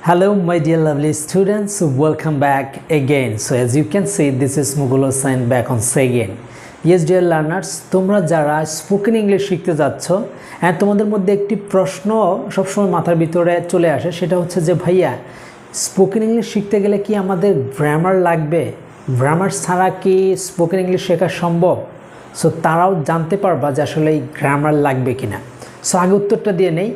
Hello my dear lovely students, welcome back again. So as you can see, this is Mukul Hossain back on again. Yes dear learners, তোমরা যারা spoken English শিখতে যাচ্ছ and তোমাদের মধ্যে একটি প্রশ্ন সবসময় মাথার ভিতরে চলে আসে, সেটা হচ্ছে যে ভাইয়া স্পোকেন ইংলিশ শিখতে গেলে কি আমাদের গ্রামার লাগবে? গ্রামার ছাড়া কি স্পোকেন ইংলিশ শেখা সম্ভব? সো তারাও জানতে পারবা যে আসলে এই গ্রামার লাগবে কিনা। সো আগে উত্তরটা দিয়ে নেই।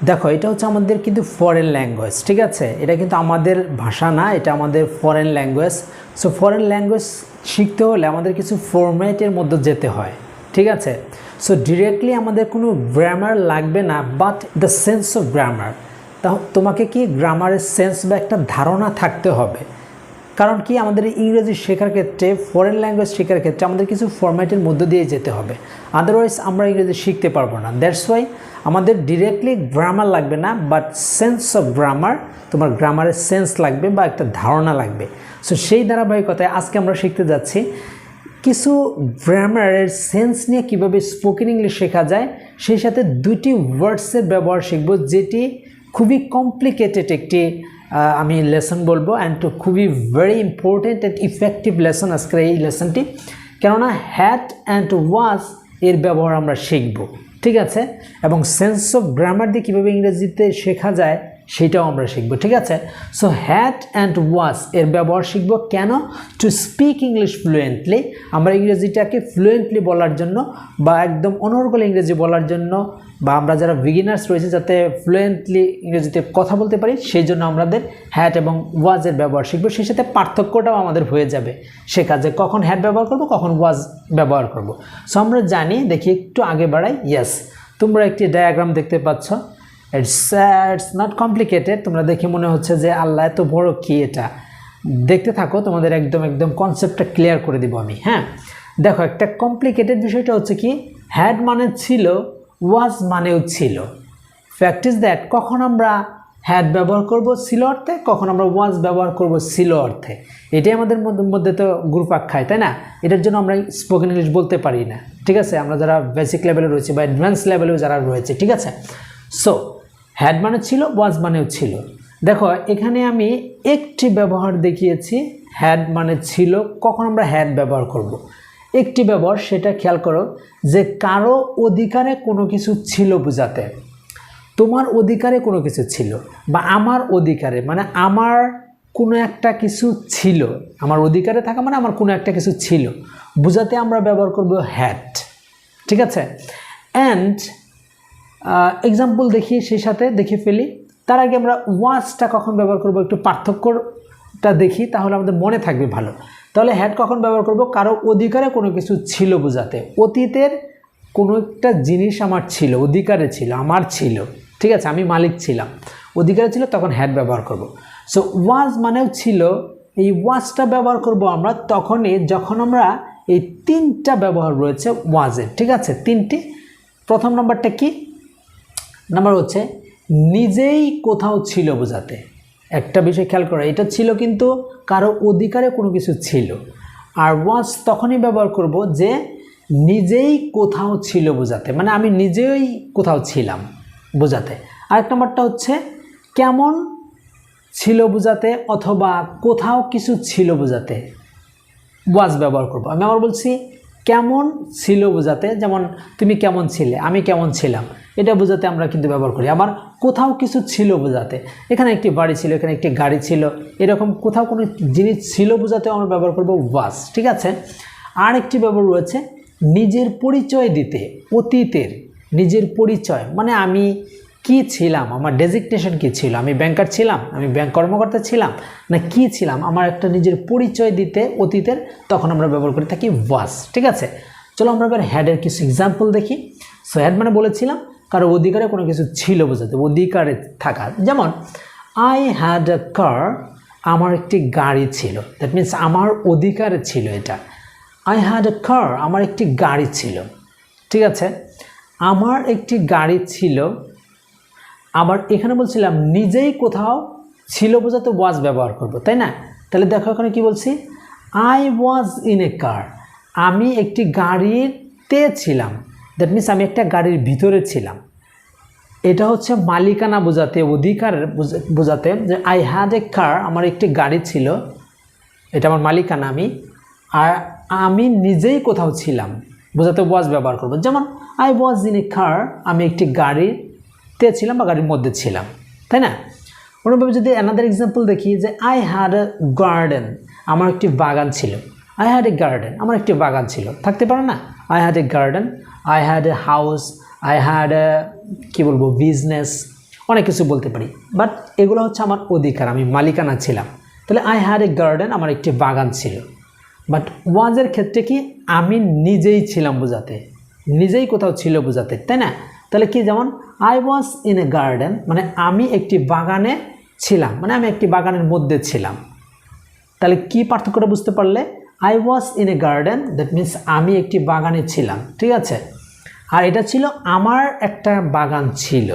দেখো, এটা হচ্ছে আমাদের কিন্তু ফরেন ল্যাঙ্গুয়েজ, ঠিক আছে? এটা কিন্তু আমাদের ভাষা না, এটা আমাদের foreign language. So foreign language শিখতে হলে আমাদের কিছু ফরম্যাটের মধ্যে যেতে হয়, ঠিক আছে? সো ডিরেক্টলি আমাদের কোনো গ্রামার লাগবে না, but the sense of grammar, তোমাকে কি গ্রামারের সেন্স বা একটা ধারণা থাকতে হবে। কারণ কি, আমাদের ইংরেজি শেখার ক্ষেত্রে, ফরেন ল্যাঙ্গুয়েজ শেখার ক্ষেত্রে আমাদের কিছু ফরম্যাটের মধ্য দিয়ে যেতে হবে, আদারওয়াইজ আমরা ইংরেজি শিখতে পারবো না। দ্যাটস ওয়াই আমাদের ডিরেক্টলি গ্রামার লাগবে না, বাট সেন্স অফ গ্রামার, তোমার গ্রামারের সেন্স লাগবে বা একটা ধারণা লাগবে। সো সেই ধারাবাহিকতায় আজকে আমরা শিখতে যাচ্ছি কিছু গ্রামারের সেন্স নিয়ে কীভাবে স্পোকেন ইংলিশ শেখা যায়, সেই সাথে দুইটি ওয়ার্ডসের ব্যবহার শিখব, যেটি খুবই কমপ্লিকেটেড একটি আমি লেসন বলবো, অ্যান্ড খুবই very important and effective lesson আজকের এই লেসনটি। কেননা হ্যাড অ্যান্ড ওয়াজ এর ব্যবহার আমরা শিখব, ঠিক আছে? এবং সেন্স অফ গ্রামার দিয়ে কীভাবে ইংরেজিতে শেখা যায় সেটাও আমরা শিখব, ঠিক আছে? সো হ্যাড অ্যান্ড ওয়াজ এর ব্যবহার শিখব কেন? টু স্পিক ইংলিশ ফ্লুয়েন্টলি, আমরা ইংরেজিটাকে ফ্লুয়েন্টলি বলার জন্য বা একদম অনর্গল ইংরেজি বলার জন্য, বা আমরা যারা বিগিনার্স রয়েছে যাতে ফ্লুয়েন্টলি ইংরেজিতে কথা বলতে পারি, সেই জন্য আমাদের হ্যাড এবং ওয়াজের ব্যবহার শিখব। সেই সাথে পার্থক্যটাও আমাদের হয়ে যাবে শেখা, যে কখন হ্যাড ব্যবহার করব, কখন ওয়াজ ব্যবহার করব। সো আমরা জানি, দেখি একটু আগে বাড়াই। ইয়েস, তোমরা একটি ডায়াগ্রাম দেখতে পাচ্ছ। It's not complicated. তোমরা দেখে মনে হচ্ছে যে আল্লাহ এত বড় কি এটা। দেখতে থাকো, তোমাদের একদম কনসেপ্টটা ক্লিয়ার করে দিব আমি। হ্যাঁ, দেখো, একটা কমপ্লিকেটেড বিষয়টা হচ্ছে কি, হ্যাড মানে ছিল, ওয়াজ মানেও ছিল। ফ্যাক্ট ইজ দ্যাট কখন আমরা হ্যাড ব্যবহার করব ছিল অর্থে, কখন আমরা ওয়াজ ব্যবহার করব ছিল অর্থে। এটাই আমাদের মধ্যে তো গ্রুপাক খায়, তাই না? এটার জন্য আমরা স্পোকেন ইংলিশ বলতে পারি না, ঠিক আছে? আমরা যারা বেসিক লেভেলে রয়েছে বা অ্যাডভান্স লেভেলেও যারা রয়েছে, ঠিক আছে? সো হ্যাড মানে ছিল, ওয়াজ মানেও ছিল। দেখো, এখানে আমি একটি ব্যবহার দেখিয়েছি, হ্যাড মানে ছিল, কখন আমরা হ্যাড ব্যবহার করব। একটি ব্যবহার, সেটা খেয়াল করো, যে কারো অধিকারে কোনো কিছু ছিল বোঝাতে। তোমার অধিকারে কোনো কিছু ছিল, বা আমার অধিকারে মানে আমার কোনো একটা কিছু ছিল, আমার অধিকারে থাকা মানে আমার কোনো একটা কিছু ছিল বোঝাতে আমরা ব্যবহার করব হ্যাড, ঠিক আছে? অ্যান্ড এক্সাম্পল দেখি, সেই সাথে দেখে ফেলি। তার আগে আমরা ওয়াজটা কখন ব্যবহার করব একটু পার্থক্যটা দেখি, তাহলে আমাদের মনে থাকবে ভালো। তাহলে হ্যাড কখন ব্যবহার করব? কারো অধিকারে কোনো কিছু ছিল বোঝাতে। অতীতের কোনো একটা জিনিস আমার ছিল, অধিকারে ছিল, আমার ছিল, ঠিক আছে? আমি মালিক ছিলাম, অধিকারে ছিল, তখন হ্যাড ব্যবহার করব। সো ওয়াজ মানেও ছিল, এই ওয়াজটা ব্যবহার করব আমরা তখনই যখন আমরা এই তিনটা ব্যবহার রয়েছে ওয়াজের, ঠিক আছে? তিনটি। প্রথম নাম্বারটা কি? নাম্বার হচ্ছে নিজেই কোথাও ছিল বোঝাতে। একটা বিষয় খেয়াল করো, এটা ছিল কিন্তু কারো অধিকারে কোনো কিছু ছিল। আর ওয়াজ তখনই ব্যবহার করব যে নিজেই কোথাও ছিল বোঝাতে, মানে আমি নিজেই কোথাও ছিলাম বোঝাতে। আরেক নাম্বারটা হচ্ছে কেমন ছিল বোঝাতে অথবা কোথাও কিছু ছিল বোঝাতে ওয়াজ ব্যবহার করব। আমি আবার বলছি, কেমন ছিল বোঝাতে, যেমন তুমি কেমন ছিলে, আমি কেমন ছিলাম, এটা বোঝাতে আমরা কিন্তু ব্যবহার করি। আবার কোথাও কিছু ছিল বোঝাতে, এখানে একটি বাড়ি ছিল, এখানে একটি গাড়ি ছিল, এরকম কোথাও কোনো জিনিস ছিল বোঝাতে আমরা ব্যবহার করব ওয়াজ, ঠিক আছে? আর একটি ব্যবহার রয়েছে নিজের পরিচয় দিতে, অতীতের নিজের পরিচয়, মানে আমি কি ছিলাম, আমার ডেজিগনেশন কী ছিল, আমি ব্যাংকার ছিলাম, আমি ব্যাংক কর্মকর্তা ছিলাম, না কি ছিলাম, আমার একটা নিজের পরিচয় দিতে অতীতের, তখন আমরা ব্যবহার করে থাকি ওয়াজ, ঠিক আছে? চলো আমরা এবার হ্যাডের কিছু এক্সাম্পল দেখি। সো হ্যাড মানে বলেছিলাম কারো অধিকারে কোনো কিছু ছিল বোঝাতে, অধিকারে থাকা। যেমন আই হ্যাড আ কার, আমার একটি গাড়ি ছিল, দ্যাট মিনস আমার অধিকারে ছিল এটা। আই হ্যাড আ কার, আমার একটি গাড়ি ছিল, ঠিক আছে? আমার একটি গাড়ি ছিল। আবার এখানে বলছিলাম নিজেই কোথাও ছিল বোঝাতে ওয়াজ ব্যবহার করব, তাই না? তাহলে দেখো এখানে কি বলছি, আই ওয়াজ ইন এ কার, আমি একটি গাড়িতে ছিলাম, দ্যাট মিনস আমি একটা গাড়ির ভিতরে ছিলাম। এটা হচ্ছে মালিকানা বোঝাতে, অধিকার বোঝাতে, যে আই হ্যাড এ কার, আমার একটি গাড়ি ছিল, এটা আমার মালিকানা আমি, আর আমি নিজেই কোথাও ছিলাম বোঝাতে ওয়াজ ব্যবহার করব। যেমন আই ওয়াজ ইন এ কার, আমি একটি গাড়িতে ছিলাম বা গাড়ির মধ্যে ছিলাম, তাই না? অন্যভাবে যদি অ্যানাদার এক্সাম্পল দেখি, যে আই হ্যাড এ গার্ডেন, আমার একটি বাগান ছিল। আই হ্যাড এ গার্ডেন, আমার একটি বাগান ছিল, থাকতে পারে না? I had a garden, I had a house, I had a কী বলবো, বিজনেস, অনেক কিছু বলতে পারি, বাট এগুলো হচ্ছে আমার অধিকার, আমি মালিকানা ছিলাম। তাহলে আই হ্যাড এ গার্ডেন, আমার একটি বাগান ছিল। বাট ওয়াজের ক্ষেত্রে কি, আমি নিজেই ছিলাম বোঝাতে, নিজেই কোথাও ছিল বোঝাতে, তাই না? তাহলে কি, যেমন I was in a garden, মানে আমি একটি বাগানে ছিলাম, মানে আমি একটি বাগানের মধ্যে ছিলাম। তাহলে কি পার্থক্যটা বুঝতে পারলে? I was in a garden, that means আমি একটি বাগানে ছিলাম, ঠিক আছে? আর এটা ছিল আমার একটা বাগান ছিল,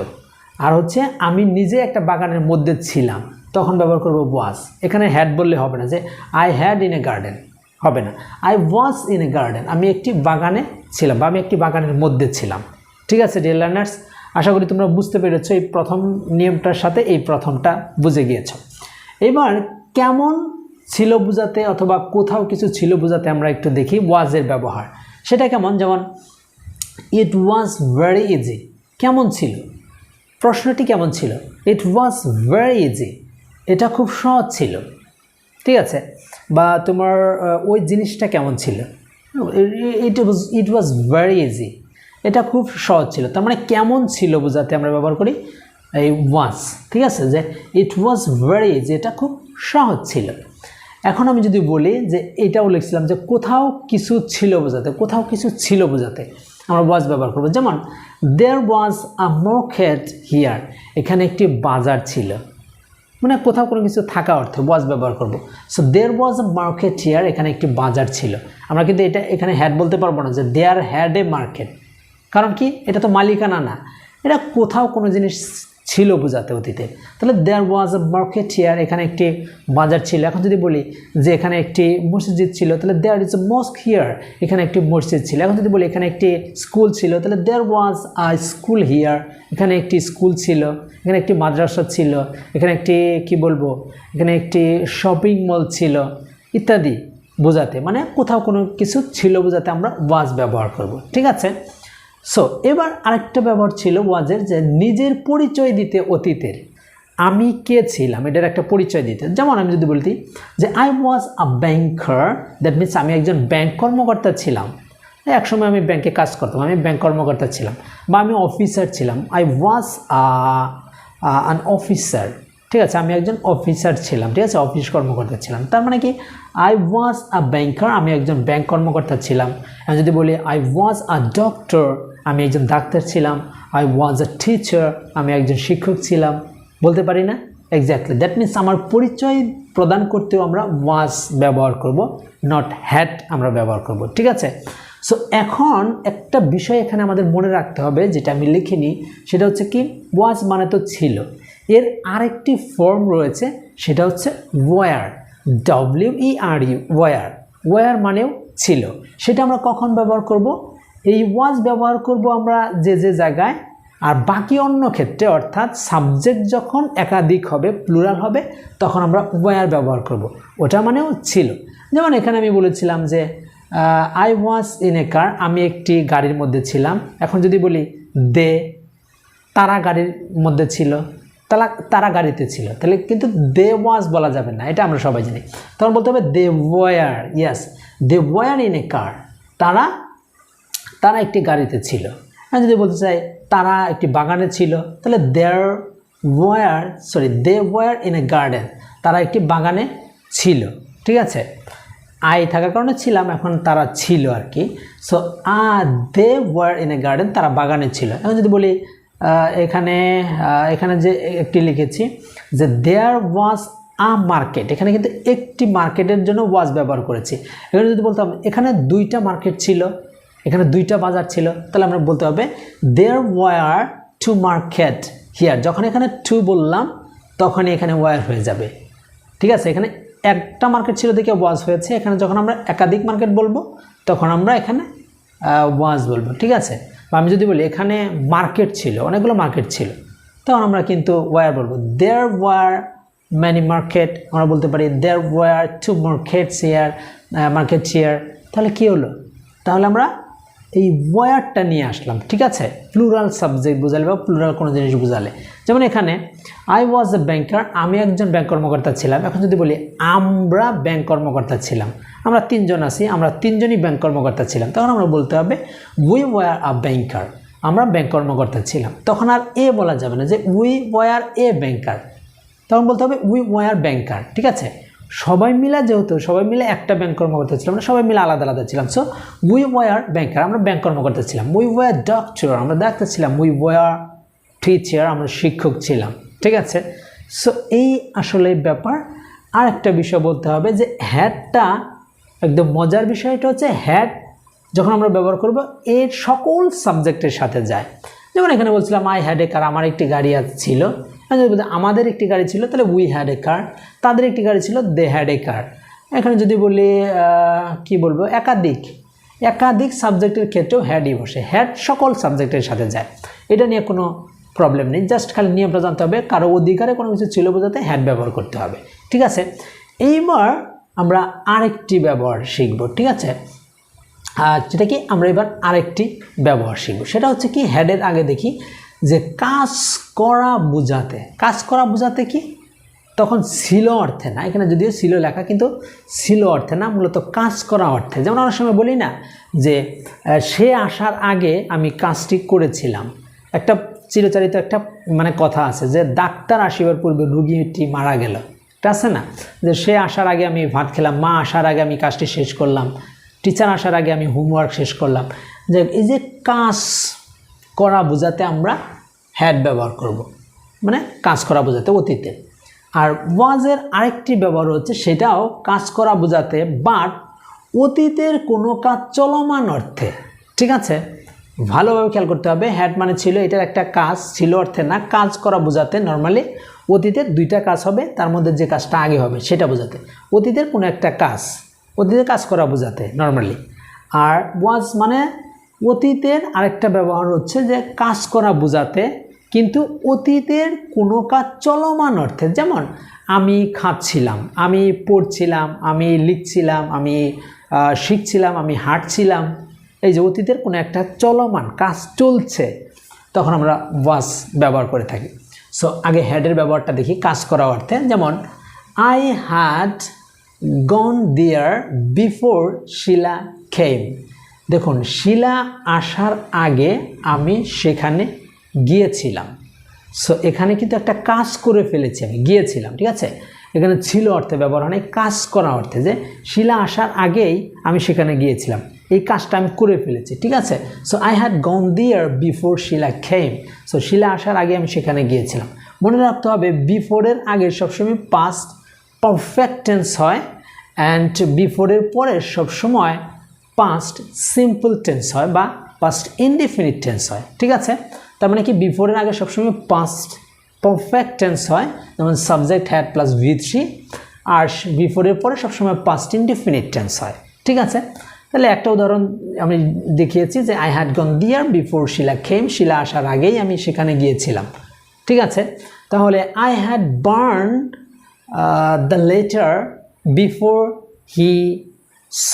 আর হচ্ছে আমি নিজে একটা বাগানের মধ্যে ছিলাম, তখন ব্যবহার করব ওয়াজ। এখানে হ্যাড বললে হবে না, যে I had in a garden হবে না, I was in a garden, আমি একটি বাগানে ছিলাম বা আমি একটি বাগানের মধ্যে ছিলাম। ঠিক আছে ডিয়ার লার্নার্স, আশা করি তোমরা বুঝতে পেরেছো এই প্রথম নিয়মটার সাথে এই প্রথমটা বুঝে গিয়েছো। এবার কেমন ছিল বোঝাতে অথবা কোথাও কিছু ছিল বোঝাতে আমরা একটু দেখি ওয়াজের ব্যবহার। সেটা কেমন? যেমন ইট ওয়াজ ভেরি ইজি, কেমন ছিল? প্রশ্নটি কেমন ছিল? ইট ওয়াজ ভেরি ইজি, এটা খুব সহজ ছিল, ঠিক আছে? বা তোমার ওই জিনিসটা কেমন ছিল? ইট ওয়াজ ভেরি ইজি, এটা খুব সহজ ছিল। তার মানে কেমন ছিল বোঝাতে আমরা ব্যবহার করি এই ওয়াজ, ঠিক আছে? যে ইট ওয়াজ ভেরি ইজি, এটা খুব সহজ ছিল। এখন আমি যদি বলি যে এটাও লিখছিলাম যে কোথাও কিছু ছিল বোঝাতে, কোথাও কিছু ছিল বোঝাতে আমরা ওয়াজ ব্যবহার করব। যেমন দেয়ার ওয়াজ আ মার্কেট হিয়ার, এখানে একটি বাজার ছিল, মানে কোথাও কোনো কিছু থাকা অর্থে ওয়াজ ব্যবহার করব। So there was a market here, এখানে একটি বাজার ছিল। আমরা কিন্তু এটা এখানে হ্যাড বলতে পারবো না যে দেয়ার হ্যাড এ মার্কেট, কারণ কি, এটা তো মালিকানা না, এটা কোথাও কোনো জিনিস ছিল বোঝাতে অতীতে। তাহলে দেয়ার ওয়াজ আ মার্কেট হিয়ার, এখানে একটি বাজার ছিল। এখন যদি বলি যে এখানে একটি মসজিদ ছিল, তাহলে দেয়ার ইজ এ মস্ক হিয়ার, এখানে একটি মসজিদ ছিল। এখন যদি বলি এখানে একটি স্কুল ছিল, তাহলে দেয়ার ওয়াজ আ স্কুল হিয়ার, এখানে একটি স্কুল ছিল, এখানে একটি মাদ্রাসা ছিল, এখানে একটি কি বলবো, এখানে একটি শপিং মল ছিল ইত্যাদি বোঝাতে, মানে কোথাও কোনো কিছু ছিল বোঝাতে আমরা ওয়াজ ব্যবহার করব, ঠিক আছে? সো এবার আরেকটা ব্যবহার ছিল ওয়াজের, যে নিজের পরিচয় দিতে অতীতের, আমি কে ছিলাম এটার একটা পরিচয় দিতে। যেমন আমি যদি বলতি যে I was a banker, that means আমি একজন ব্যাংক কর্মকর্তা ছিলাম, একসময় আমি ব্যাংকে কাজ করতাম, আমি ব্যাংক কর্মকর্তা ছিলাম, বা আমি অফিসার ছিলাম, আই ওয়াজ অ্যান অফিসার, ঠিক আছে? আমি একজন অফিসার ছিলাম, ঠিক আছে? অফিস কর্মকর্তা ছিলাম। তার মানে কি, আই ওয়াজ আ ব্যাংকার, আমি একজন ব্যাংক কর্মকর্তা ছিলাম। আমি যদি বলি আই ওয়াজ আ ডক্টর, আমি একজন ডাক্তার ছিলাম। আই ওয়াজ আ টিচার, আমি একজন শিক্ষক ছিলাম, বলতে পারি না? এক্স্যাক্টলি, দ্যাট মিনস আমার পরিচয় প্রদান করতেও আমরা ওয়াজ ব্যবহার করব, নট হ্যাড আমরা ব্যবহার করব, ঠিক আছে? সো এখন একটা বিষয় এখানে আমাদের মনে রাখতে হবে, যেটা আমি লিখিনি, সেটা হচ্ছে কি, ওয়াজ মানে তো ছিল, এর আরেকটি ফর্ম রয়েছে, সেটা হচ্ছে ওয়ার, WERE, ওয়ার। ওয়ার মানেও ছিল, সেটা আমরা কখন ব্যবহার করব? এই ওয়াজ ব্যবহার করব আমরা যে যে জায়গায়, আর বাকি অন্য ক্ষেত্রে, অর্থাৎ সাবজেক্ট যখন একাধিক হবে, প্লুরাল হবে, তখন আমরা ওয়ার ব্যবহার করব, ওটা মানেও ছিল। যেমন এখানে আমি বলেছিলাম যে আই ওয়াজ ইন এ কার, আমি একটি গাড়ির মধ্যে ছিলাম। এখন যদি বলি দে, তারা গাড়ির মধ্যে ছিল, তারা গাড়িতে ছিল, তাহলে কিন্তু দে ওয়াজ বলা যাবে না, এটা আমরা সবাই জানি। তখন বলতে হবে they were, yes they were in a car, তারা একটি গাড়িতে ছিল। আমি যদি বলতে চাই তারা একটি বাগানে ছিল, তাহলে they were in a garden, তারা একটি বাগানে ছিল, ঠিক আছে? আই থাকার কারণে ছিলাম, এখন তারা ছিল আর কি। So they were in a garden, তারা বাগানে ছিল। এখন যদি বলি এখানে যে একটি লিখেছি যে দেয়ার ওয়াজ আ মার্কেট, এখানে কিন্তু একটি মার্কেটের জন্য ওয়াজ ব্যবহার করেছি। এখানে যদি বলতাম এখানে দুইটা মার্কেট ছিল, এখানে দুইটা বাজার ছিল, তাহলে আমরা বলতে হবে there were two market here. যখন এখানে টু বললাম তখনই এখানে ওয়ার হয়ে যাবে, ঠিক আছে? এখানে একটা মার্কেট ছিল দেখে ওয়াজ হয়েছে, এখানে যখন আমরা একাধিক মার্কেট বলবো তখন আমরা এখানে ওয়াজ বলবো, ঠিক আছে? বা আমি যদি বলি এখানে মার্কেট ছিল, অনেকগুলো মার্কেট ছিল, তখন আমরা কিন্তু ওয়ার বলবো। দেয়ার ওয়ার ম্যানি মার্কেট, আমরা বলতে পারি there were two markets here, market here. তাহলে কী হলো? তাহলে আমরা এই ওয়ারটা নিয়ে আসলাম, ঠিক আছে, প্লুরাল সাবজেক্ট বোঝালে বা প্লুরাল কোনো জিনিস বোঝালে। যেমন এখানে আই ওয়াজ এ ব্যাংকার, আমি একজন ব্যাংক কর্মকর্তা ছিলাম। এখন যদি বলি আমরা ব্যাংক কর্মকর্তা ছিলাম, আমরা তিনজন আছি, আমরা তিনজনই ব্যাংক কর্মকর্তা ছিলাম, তখন আমরা বলতে হবে উই ওয়ার আ ব্যাংকার, আমরা ব্যাংক কর্মকর্তা ছিলাম। তখন আর এ বলা যাবে না যে উই ওয়ার এ ব্যাংকার, তখন বলতে হবে উই ওয়ার ব্যাংকার, ঠিক আছে। সবাই মিলে যেহেতু সবাই মিলে একটা ব্যাংক কর্মকর্তা ছিলাম, আমরা সবাই মিলে আলাদা আলাদা ছিলাম, সো উই ওয়ার ব্যাংকার, আমরা ব্যাংক কর্মকর্তা ছিলাম। উই ওয়ার ডক্টর, আমরা ডাক্তার ছিলাম। উই ওয়ার টিচার, আমরা শিক্ষক ছিলাম, ঠিক আছে। সো এই আসলে ব্যাপার। আর একটা বিষয় বলতে হবে যে হ্যাডটা একদম মজার বিষয়টা হচ্ছে হ্যাড যখন আমরা ব্যবহার করব এর সকল সাবজেক্টের সাথে যায়। যেমন এখানে বলছিলাম আই হ্যাড এ কার, আমার একটি গাড়ি ছিল। আমাদের একটি গাড়ি ছিল, তাহলে উই হ্যাড এ কার। তাদের একটি গাড়ি ছিল, দে হ্যাড এ কার। এখানে যদি বলি কি বলবো, একাধিক সাবজেক্টের ক্ষেত্রেও হ্যাডই বসে। হ্যাড সকল সাবজেক্টের সাথে যায়, এটা নিয়ে কোনো প্রবলেম নেই। জাস্ট খালি নিয়মটা জানতে হবে, কারো অধিকারে কোনো কিছু ছিল বোঝাতে হ্যাড ব্যবহার করতে হবে, ঠিক আছে। এইবার আমরা আরেকটি ব্যবহার শিখব, ঠিক আছে। যেটা কি আমরা এবার আরেকটি ব্যবহার শিখব, সেটা হচ্ছে কি হ্যাডের আগে দেখি যে কাজ করা বোঝাতে। কাজ করা বোঝাতে কি তখন ছিল অর্থে না, এখানে যদিও ছিল লেখা কিন্তু ছিল অর্থে না, মূলত কাজ করা অর্থে। যেমন অনেক সময় বলি না যে সে আসার আগে আমি কাজটি করেছিলাম। একটা চিরচারিত একটা মানে কথা আছে যে ডাক্তার আসিবার পূর্বে রুগীটি মারা গেল, এটা আছে না, যে সে আসার আগে আমি ভাত খেলাম, মা আসার আগে আমি কাজটি শেষ করলাম, টিচার আসার আগে আমি হোমওয়ার্ক শেষ করলাম। যে এই যে কাজ করা বোঝাতে আমরা হ্যাড ব্যবহার করব, মানে কাজ করা বোঝাতে অতীতে। আর ওয়াজের আরেকটি ব্যবহার হচ্ছে সেটাও কাজ করা বোঝাতে, বাট অতীতের কোনো কাজ চলমান অর্থে, ঠিক আছে। ভালোভাবে খেয়াল করতে হবে, হ্যাড মানে ছিল, এটার একটা কাজ, ছিল অর্থে না, কাজ করা বোঝাতে। নর্মালি অতীতের দুইটা কাজ হবে, তার মধ্যে যে কাজটা আগে হবে সেটা বোঝাতে। অতীতের কোনো একটা কাজ, অতীতে কাজ করা বোঝাতে নর্মালি। আর ওয়াজ মানে অতীতের আরেকটা ব্যবহার হচ্ছে যে কাজ করা বোঝাতে, কিন্তু অতীতের কোনো কাজ চলমান অর্থে। যেমন আমি খাচ্ছিলাম, আমি পড়ছিলাম, আমি লিখছিলাম, আমি শিখছিলাম, আমি হাঁটছিলাম। এই যে অতীতের কোনো একটা চলমান কাজ চলছে, তখন আমরা ওয়াজ ব্যবহার করে থাকি। সো আগে হ্যাডের ব্যবহারটা দেখি কাজ করা অর্থে। যেমন I had gone there before Sheela came. দেখুন শিলা আসার আগে আমি সেখানে গিয়েছিলাম। সো এখানে কিন্তু একটা কাজ করে ফেলেছি, আমি গিয়েছিলাম, ঠিক আছে। এখানে ছিল অর্থে ব্যবহার হয় না, কাজ করা অর্থে, যে শিলা আসার আগেই আমি সেখানে গিয়েছিলাম, এই কাজটা আমি করে ফেলেছি, ঠিক আছে। So I had gone there before Sheela came. So Sheela আসার আগে আমি সেখানে গিয়েছিলাম। মনে রাখতে হবে বিফোরের আগে সবসময় পাস্ট পারফেক্ট টেন্স হয়, অ্যান্ড বিফোরের পরে সবসময় পাস্ট সিম্পল টেন্স হয় বা পাস্ট ইনডিফিনিট টেন্স হয়, ঠিক আছে। তার মানে কি বিফোরের আগে সবসময় পাস্ট পারফেক্ট টেন্স হয়, যেমন সাবজেক্ট হ্যাড প্লাস V3, আর বিফোরের পরে সবসময় পাস্ট ইনডিফিনিট টেন্স হয়, ঠিক আছে। তাহলে একটা উদাহরণ আমি দেখিয়েছি যে I had gone there before Sheela came, Sheela আসার আগেই আমি সেখানে গিয়েছিলাম, ঠিক আছে। তাহলে I had burn the letter before he saw,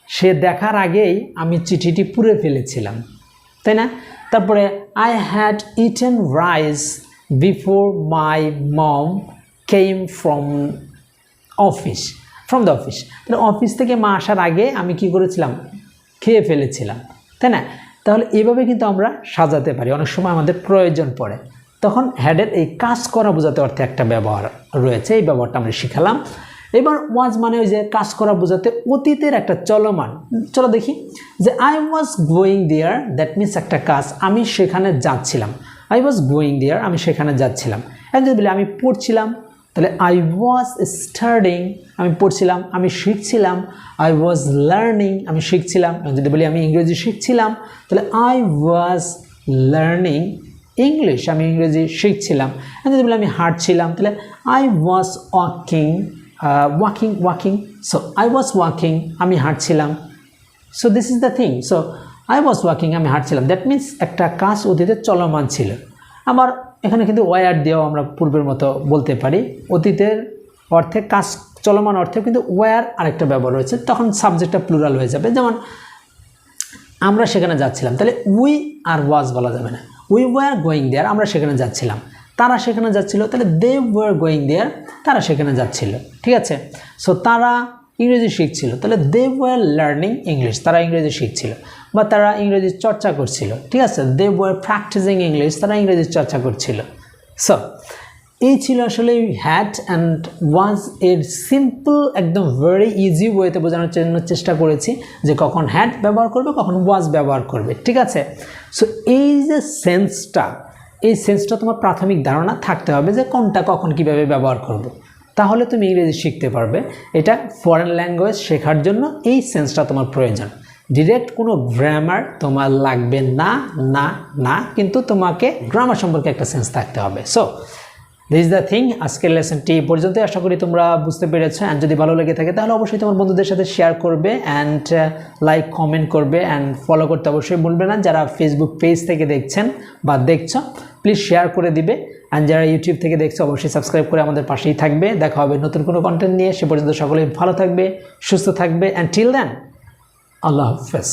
সে দেখার আগেই আমি চিঠিটি পুড়ে ফেলেছিলাম, তাই না। তারপরে I had eaten rice before my mom came from the office. তাহলে অফিস থেকে মা আসার আগে আমি কি করেছিলাম, খেয়ে ফেলেছিলাম, তাই না। তাহলে এইভাবে কিন্তু আমরা সাজাতে পারি, অনেক সময় আমাদের প্রয়োজন পড়ে, তখন হ্যাডের এই কাজ করা বোঝাতে অর্থে একটা ব্যবহার রয়েছে, এই ব্যবহারটা আমরা শিখালাম। এবার ওয়াজ মানে ওই যে কাজ করা বোঝাতে অতীতের একটা চলমান। চলো দেখি যে I was going there, that means একটা কাজ, আমি সেখানে যাচ্ছিলাম। আই ওয়াজ গোয়িং দেয়ার, আমি সেখানে যাচ্ছিলাম। এখন যদি বলি আমি পড়ছিলাম, তাহলে আই ওয়াজ স্টাডিং, আমি পড়ছিলাম, আমি শিখছিলাম। আই ওয়াজ লার্নিং, আমি শিখছিলাম। এখন যদি বলি আমি ইংরেজি শিখছিলাম, তাহলে আই ওয়াজ লার্নিং ইংলিশ, আমি ইংরেজি শিখছিলাম। এখন যদি বলি আমি হাঁটছিলাম, তাহলে I was walking, walking. So I was walking, আমি হাঁটছিলাম। So this is the thing. So I was walking, আমি হাঁটছিলাম। দ্যাট মিনস একটা কাজ অতীতে চলমান ছিল। আবার এখানে কিন্তু ওয়ার দিয়েও আমরা পূর্বের মতো বলতে পারি। অতীতের অর্থে কাজ চলমান অর্থে কিন্তু ওয়ার আরেকটা ব্যবহার রয়েছে, তখন সাবজেক্টটা প্লুরাল হয়ে যাবে। যেমন আমরা সেখানে যাচ্ছিলাম, তাহলে উই আর ওয়াজ বলা যাবে না, উই ওয়ার গোয়িং দেয়ার, আমরা সেখানে যাচ্ছিলাম। তারা সেখানে যাচ্ছিল, তাহলে দে ওয়ার গোয়িং দেয়ার, তারা সেখানে যাচ্ছিল। ঠিক আছে, সো তারা ইংরেজি শিখছিল, তাহলে দে ওয়ার লার্নিং ইংলিশ, তারা ইংরেজি শিখছিল। বা তারা ইংরেজি চর্চা করছিল। ঠিক আছে, দে ওয়ার প্র্যাকটিসিং ইংলিশ, তারা ইংরেজি চর্চা করছিল। সো এই ছিল আসলে হ্যাড অ্যান্ড ওয়াজ এর সিম্পল একদম ভেরি ইজি ওয়েতে বোঝানোর জন্য চেষ্টা করেছি যে কখন হ্যাড ব্যবহার করবে, কখন ওয়াজ ব্যবহার করবে। ঠিক আছে, সো এই যে সেন্সটা তোমার প্রাথমিক ধারণা থাকতে হবে যে কোনটা কখন কিভাবে ব্যবহার করব, তাহলে তুমি ইংরেজি শিখতে পারবে। এটা ফরেন ল্যাঙ্গুয়েজ শেখার জন্য এই সেন্সটা তোমার প্রয়োজন। ডিরেক্ট কোনো গ্রামার তোমার লাগবে না না না, কিন্তু তোমাকে গ্রামার সম্পর্কে একটা সেন্স থাকতে হবে। So this is the thing. আজকের লেসনটি পর্যন্ত, আশা করি তোমরা বুঝতে পেরেছো। অ্যান্ড যদি ভালো লেগে থাকে তাহলে অবশ্যই তোমার বন্ধুদের সাথে শেয়ার করবে অ্যান্ড লাইক কমেন্ট করবে অ্যান্ড ফলো করতে অবশ্যই ভুলবে না। যারা ফেসবুক পেজ থেকে দেখছেন বা দেখছো প্লিজ শেয়ার করে দিবে। অ্যান্ড যারা ইউটিউব থেকে দেখছো অবশ্যই সাবস্ক্রাইব করে আমাদের পাশেই থাকবে। দেখা হবে নতুন কোনো কন্টেন্ট নিয়ে। সে পর্যন্ত সকলেই ভালো থাকবে, সুস্থ থাকবে, অ্যান্ড টিল দেন আল্লাহ হাফেজ।